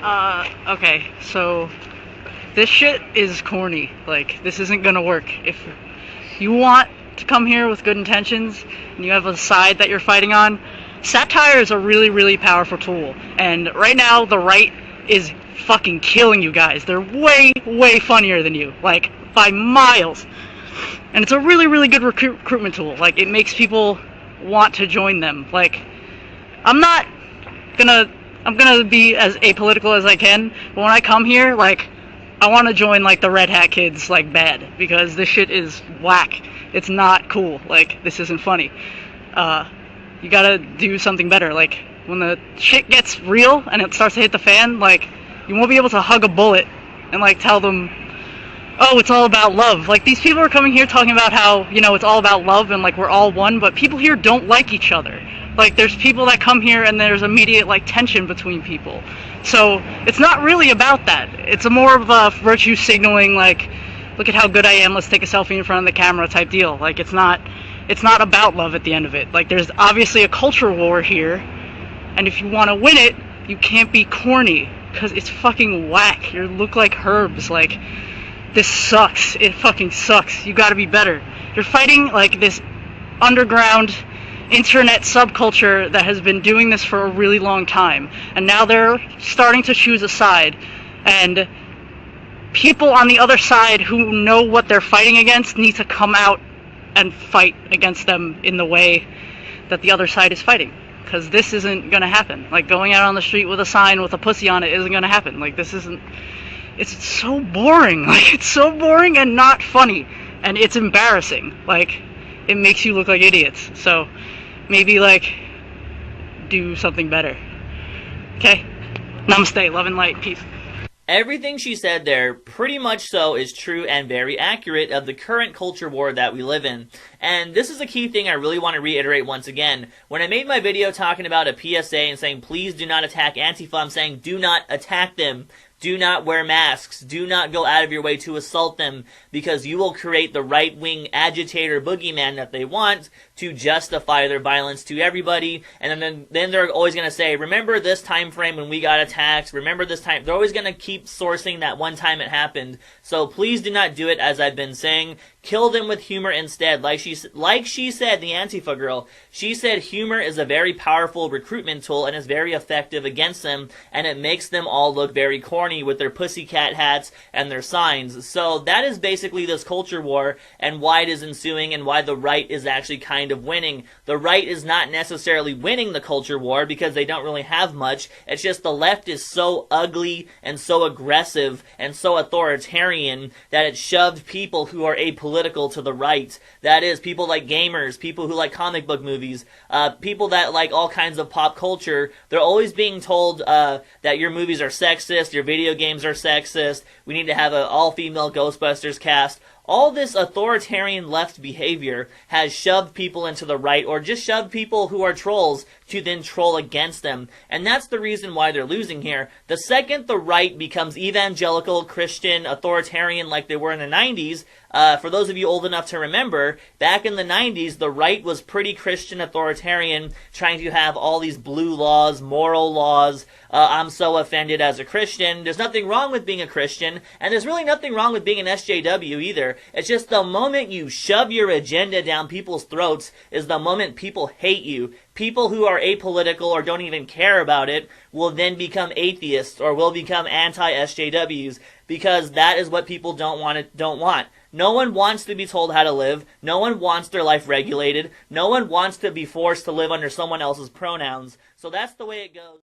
Okay, so this shit is corny. Like, this isn't gonna work. If you want to come here with good intentions and you have a side that you're fighting on, satire is a really, really powerful tool. And right now, the right is fucking killing you guys. They're way, way funnier than you. Like, by miles. And it's a really, really good recruitment tool. Like, it makes people want to join them. Like, I'm gonna be as apolitical as I can, but when I come here, like, I want to join, like, the Red Hat kids, like, bad, because this shit is whack. It's not cool. Like, this isn't funny. You gotta do something better. Like, when the shit gets real and it starts to hit the fan, like, you won't be able to hug a bullet and, like, tell them, oh, it's all about love. Like, these people are coming here talking about how, you know, it's all about love and, like, we're all one, but people here don't like each other. Like, there's people that come here and there's immediate, like, tension between people. So, it's not really about that. It's a more of a virtue signaling, like, look at how good I am, let's take a selfie in front of the camera type deal. Like, it's not about love at the end of it. Like, there's obviously a culture war here, and if you want to win it, you can't be corny, because it's fucking whack. You look like herbs. Like, this sucks. It fucking sucks. You gotta be better. You're fighting, like, this underground internet subculture that has been doing this for a really long time, and now they're starting to choose a side, and people on the other side who know what they're fighting against need to come out and fight against them in the way that the other side is fighting, because this isn't gonna happen. Like, going out on the street with a sign with a pussy on it isn't gonna happen. Like, this isn't, it's so boring. Like, it's so boring and not funny, and it's embarrassing. Like, it makes you look like idiots. So maybe, like, do something better. Okay? Namaste, love and light, peace. Everything she said there, pretty much so, is true and very accurate of the current culture war that we live in. And this is a key thing I really want to reiterate once again. When I made my video talking about a PSA and saying, please do not attack Antifa, I'm saying, do not attack them. Do not wear masks. Do not go out of your way to assault them, because you will create the right-wing agitator boogeyman that they want to justify their violence to everybody. And then they're always going to say, remember this time frame when we got attacked? Remember this time? They're always going to keep sourcing that one time it happened. So please do not do it, as I've been saying. Kill them with humor instead. Like she said, the Antifa girl, she said humor is a very powerful recruitment tool and is very effective against them, and it makes them all look very corny with their pussycat hats and their signs. So that is basically this culture war and why it is ensuing and why the right is actually kind of winning. The right is not necessarily winning the culture war because they don't really have much. It's just the left is so ugly and so aggressive and so authoritarian that it shoved people who are apolitical to the right. That is, people like gamers, people who like comic book movies, people that like all kinds of pop culture. They're always being told that your movies are sexist, your video games are sexist, we need to have an all-female Ghostbusters cast. All this authoritarian left behavior has shoved people into the right, or just shoved people who are trolls to then troll against them. And that's the reason why they're losing here. The second the right becomes evangelical, Christian, authoritarian like they were in the 90s, for those of you old enough to remember, back in the 90s, the right was pretty Christian authoritarian, trying to have all these blue laws, moral laws. I'm so offended as a Christian. There's nothing wrong with being a Christian, and there's really nothing wrong with being an SJW either. It's just the moment you shove your agenda down people's throats is the moment people hate you. People who are apolitical or don't even care about it will then become atheists or will become anti-SJWs, because that is what people don't want. No one wants to be told how to live. No one wants their life regulated. No one wants to be forced to live under someone else's pronouns. So that's the way it goes.